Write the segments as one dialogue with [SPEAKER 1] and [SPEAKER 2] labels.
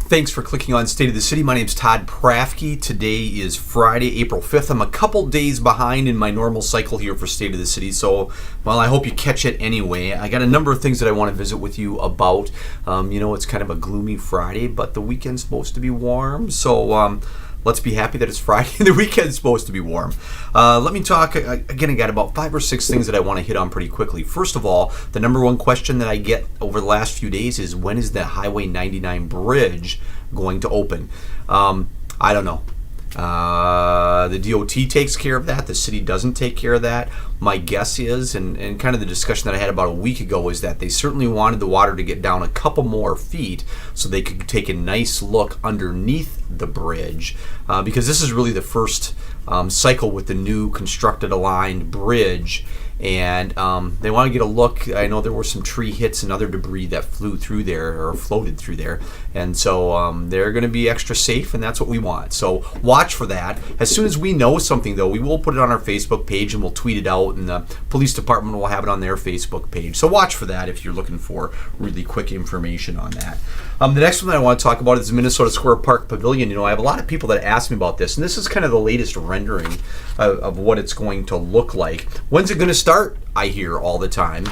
[SPEAKER 1] Thanks for clicking on State of the City. My name's Todd Prafke. Today is Friday, April 5th. I'm a couple days behind in my normal cycle here for State of the City, so, well, I hope you catch it anyway. I got a number of things that I want to visit with you about. It's kind of a gloomy Friday, but the weekend's supposed to be warm, so let's be happy that it's Friday and the weekend's supposed to be warm. Let me talk, again, I got about 5 or 6 things that I want to hit on pretty quickly. First of all, the number one question that I get over the last few days is, when is the Highway 99 bridge going to open? I don't know. The DOT takes care of that. The city doesn't take care of that. My guess is, and kind of the discussion that I had about a week ago, is that they certainly wanted the water to get down a couple more feet so they could take a nice look underneath the bridge, because this is really the first cycle with the new constructed aligned bridge. And they want to get a look. I know there were some tree hits and other debris that flew through there or floated through there, and so they're going to be extra safe, and that's what we want. So watch for that. As soon as we know something, though, we will put it on our Facebook page and we'll tweet it out, and the police department will have it on their Facebook page. So watch for that if you're looking for really quick information on that. The next one that I want to talk about is the Minnesota Square Park Pavilion. I have a lot of people that ask me about this, and this is kind of the latest rendering of what it's going to look like. When's it going to start? I hear all the time.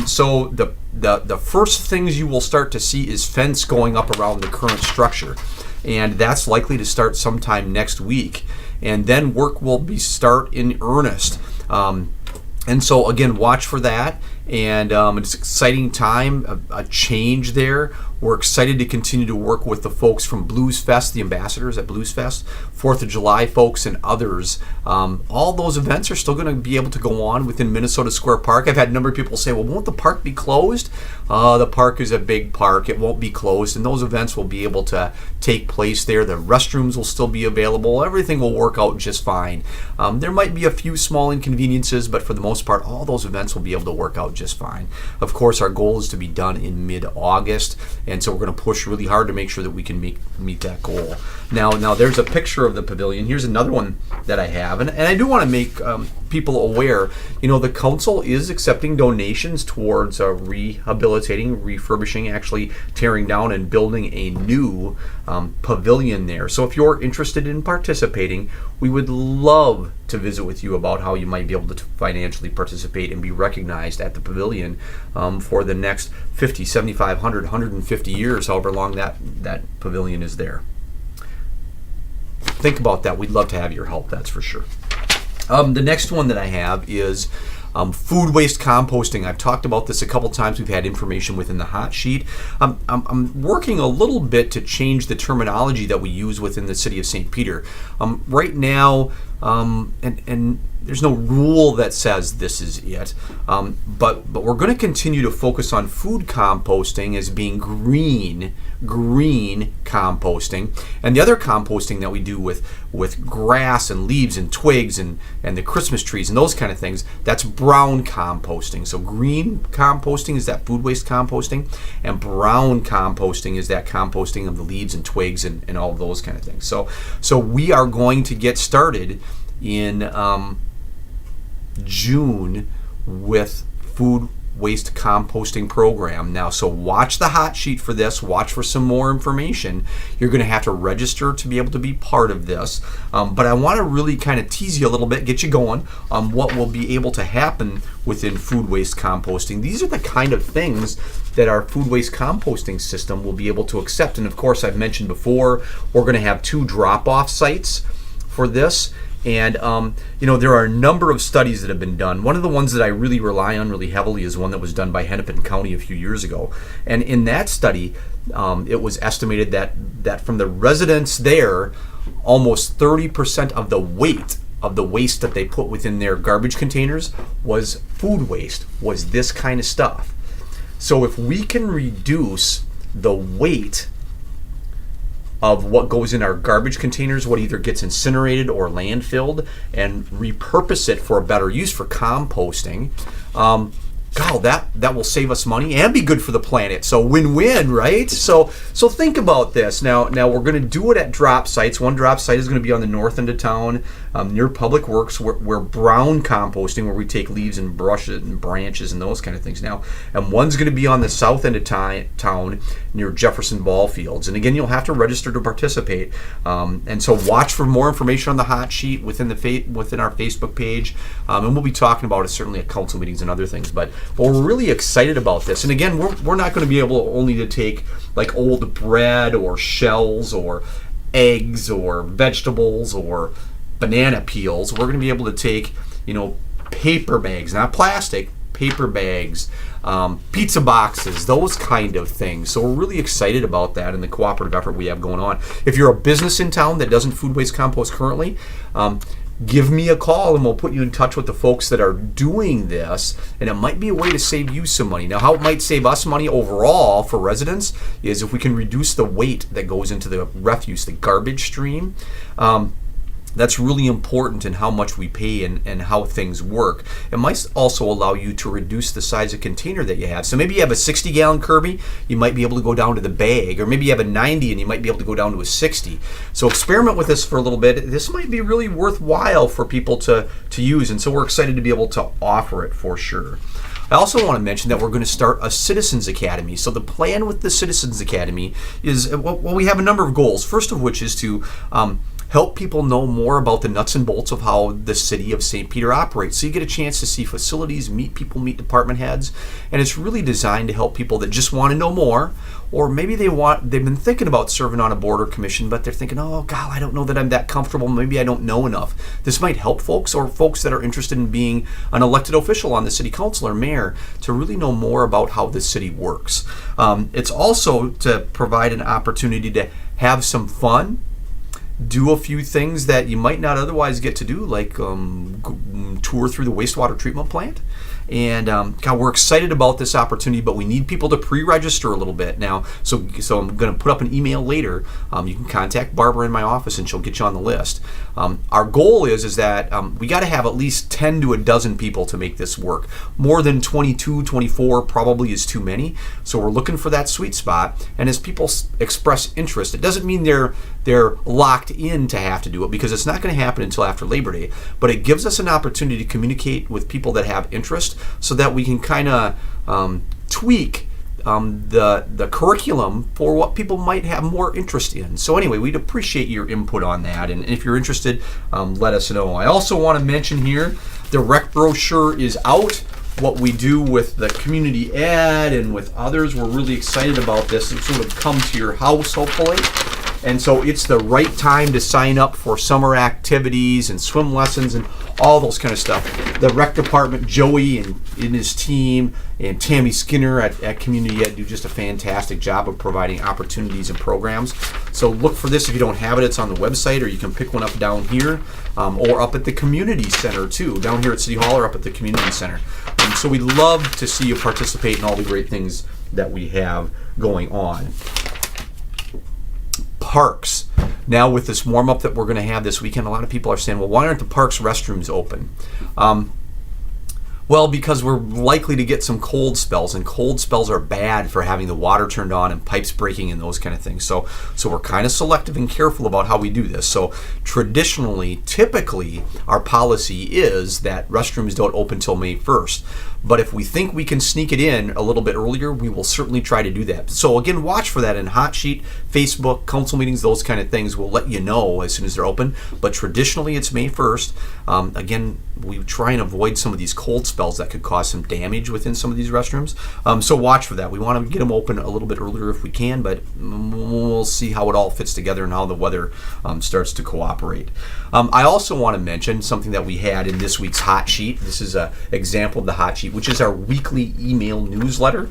[SPEAKER 1] So the first things you will start to see is fence going up around the current structure, and that's likely to start sometime next week, and then work will start in earnest. And so again, watch for that, and it's an exciting time, a change there. We're excited to continue to work with the folks from Blues Fest, the ambassadors at Blues Fest, 4th of July folks, and others. All those events are still going to be able to go on within Minnesota Square Park. I've had a number of people say, well, won't the park be closed? The park is a big park. It won't be closed, and those events will be able to take place there. The restrooms will still be available. Everything will work out just fine. There might be a few small inconveniences, but for the most part, all those events will be able to work out just fine. Of course, our goal is to be done in mid-August, and so we're going to push really hard to make sure that we can meet that goal. Now there's a picture of the pavilion. Here's another one that I have, and I do want to make people aware. The council is accepting donations towards rehabilitating, refurbishing, actually tearing down and building a new pavilion there. So if you're interested in participating, we would love to visit with you about how you might be able to financially participate and be recognized at the pavilion for the next 50, 75, 100, 150 years, however long that pavilion is there. Think about that. We'd love to have your help, that's for sure. The next one that I have is food waste composting. I've talked about this a couple times. We've had information within the hot sheet. I'm working a little bit to change the terminology that we use within the city of St. Peter. Right now, and there's no rule that says this is it, but we're going to continue to focus on food composting as being green composting, and the other composting that we do with grass and leaves and twigs and the Christmas trees and those kind of things, that's brown composting. So green composting is that food waste composting, and brown composting is that composting of the leaves and twigs and all of those kind of things. So we are going to get started in June with food waste composting program. Now, so watch the hot sheet for this. Watch for some more information. You're going to have to register to be able to be part of this. But I want to really kind of tease you a little bit, get you going on what will be able to happen within food waste composting. These are the kind of things that our food waste composting system will be able to accept. And of course, I've mentioned before, we're going to have 2 drop-off sites for this. And there are a number of studies that have been done. One of the ones that I really rely on really heavily is one that was done by Hennepin County a few years ago. And in that study, it was estimated that from the residents there, almost 30% of the weight of the waste that they put within their garbage containers was food waste, was this kind of stuff. So if we can reduce the weight of what goes in our garbage containers, what either gets incinerated or landfilled, and repurpose it for a better use for composting, God, that will save us money and be good for the planet. So win-win, right? So think about this. Now we're going to do it at drop sites. One drop site is going to be on the north end of town, near Public Works, where brown composting, where we take leaves and brushes and branches and those kind of things now. And one's going to be on the south end of town, near Jefferson Ball Fields. And again, you'll have to register to participate. And so watch for more information on the hot sheet within our Facebook page. And we'll be talking about it certainly at council meetings and other things. But we're really excited about this. And again, we're not going to be able only to take like old bread or shells or eggs or vegetables or banana peels. We're going to be able to take, paper bags, not plastic, paper bags, pizza boxes, those kind of things. So we're really excited about that and the cooperative effort we have going on. If you're a business in town that doesn't food waste compost currently, give me a call and we'll put you in touch with the folks that are doing this, and it might be a way to save you some money. Now, how it might save us money overall for residents is if we can reduce the weight that goes into the refuse, the garbage stream. That's really important in how much we pay and how things work. It might also allow you to reduce the size of container that you have. So maybe you have a 60-gallon Kirby, you might be able to go down to the bag, or maybe you have a 90 and you might be able to go down to a 60. So experiment with this for a little bit. This might be really worthwhile for people to use, and so we're excited to be able to offer it for sure. I also want to mention that we're going to start a Citizens Academy. So the plan with the Citizens Academy is, we have a number of goals. First of which is to help people know more about the nuts and bolts of how the city of St. Peter operates. So you get a chance to see facilities, meet people, meet department heads, and it's really designed to help people that just want to know more, or maybe they've been thinking about serving on a board or commission, but they're thinking, oh God, I don't know that I'm that comfortable, maybe I don't know enough. This might help folks, or folks that are interested in being an elected official on the city council or mayor, to really know more about how the city works. It's also to provide an opportunity to have some fun, do a few things that you might not otherwise get to do, like tour through the wastewater treatment plant. And God, we're excited about this opportunity, but we need people to pre-register a little bit now. So I'm going to put up an email later. You can contact Barbara in my office, and she'll get you on the list. Our goal is that we got to have at least 10 to a dozen people to make this work. More than 22, 24 probably is too many. So we're looking for that sweet spot. And as people express interest, it doesn't mean they're locked in to have to do it, because it's not going to happen until after Labor Day. But it gives us an opportunity to communicate with people that have interest, so that we can kind of tweak the curriculum for what people might have more interest in. So anyway, we'd appreciate your input on that, and if you're interested, let us know. I also want to mention here, the rec brochure is out. What we do with the community ad and with others, we're really excited about this. It sort of come to your house, hopefully. And so it's the right time to sign up for summer activities and swim lessons and all those kind of stuff. The rec department, Joey and his team, and Tammy Skinner at Community Ed do just a fantastic job of providing opportunities and programs. So look for this if you don't have it. It's on the website, or you can pick one up down here, or up at the community center too, down here at City Hall or up at the community center. So we'd love to see you participate in all the great things that we have going on. Parks. Now with this warm-up that we're going to have this weekend, a lot of people are saying, well, why aren't the parks restrooms open? Well, because we're likely to get some cold spells, and cold spells are bad for having the water turned on and pipes breaking and those kind of things. So we're kind of selective and careful about how we do this. So typically, our policy is that restrooms don't open till May 1st. But if we think we can sneak it in a little bit earlier, we will certainly try to do that. So again, watch for that in Hot Sheet, Facebook, council meetings, those kind of things. We'll let you know as soon as they're open. But traditionally, it's May 1st. Again, we try and avoid some of these cold spells that could cause some damage within some of these restrooms. So watch for that. We want to get them open a little bit earlier if we can, but we'll see how it all fits together and how the weather starts to cooperate. I also want to mention something that we had in this week's Hot Sheet. This is an example of the Hot Sheet, which is our weekly email newsletter.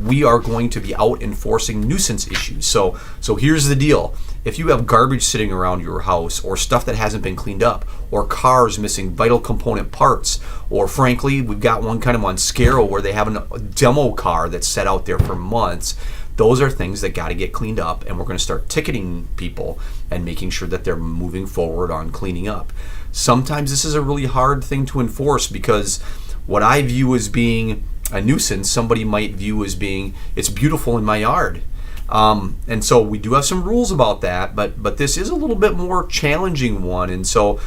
[SPEAKER 1] We are going to be out enforcing nuisance issues. So here's the deal. If you have garbage sitting around your house, or stuff that hasn't been cleaned up, or cars missing vital component parts, or frankly, we've got one kind of on Scarrow where they have a demo car that's set out there for months, those are things that got to get cleaned up, and we're going to start ticketing people and making sure that they're moving forward on cleaning up. Sometimes this is a really hard thing to enforce, because what I view as being a nuisance somebody might view as being, it's beautiful in my yard. And so we do have some rules about that, but this is a little bit more challenging one. And so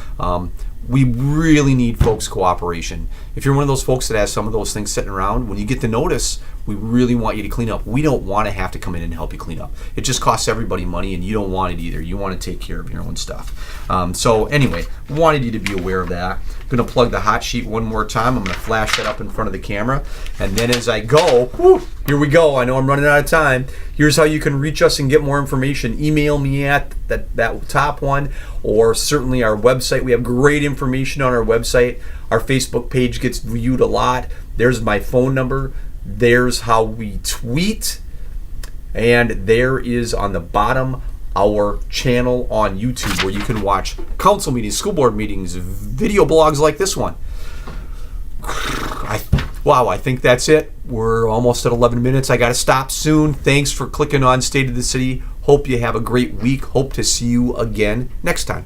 [SPEAKER 1] we really need folks' cooperation. If you're one of those folks that has some of those things sitting around, when you get the notice, we really want you to clean up. We don't want to have to come in and help you clean up. It just costs everybody money, and you don't want it either. You want to take care of your own stuff. So anyway, wanted you to be aware of that. I'm going to plug the hot sheet one more time. I'm going to flash that up in front of the camera. And then as I go, here we go. I know I'm running out of time. Here's how you can reach us and get more information. Email me at that top one, or certainly our website. We have great information on our website. Our Facebook page gets viewed a lot. There's my phone number. There's how we tweet. And there is on the bottom our channel on YouTube where you can watch council meetings, school board meetings, video blogs like this one. I think that's it. We're almost at 11 minutes. I got to stop soon. Thanks for clicking on State of the City. Hope you have a great week. Hope to see you again next time.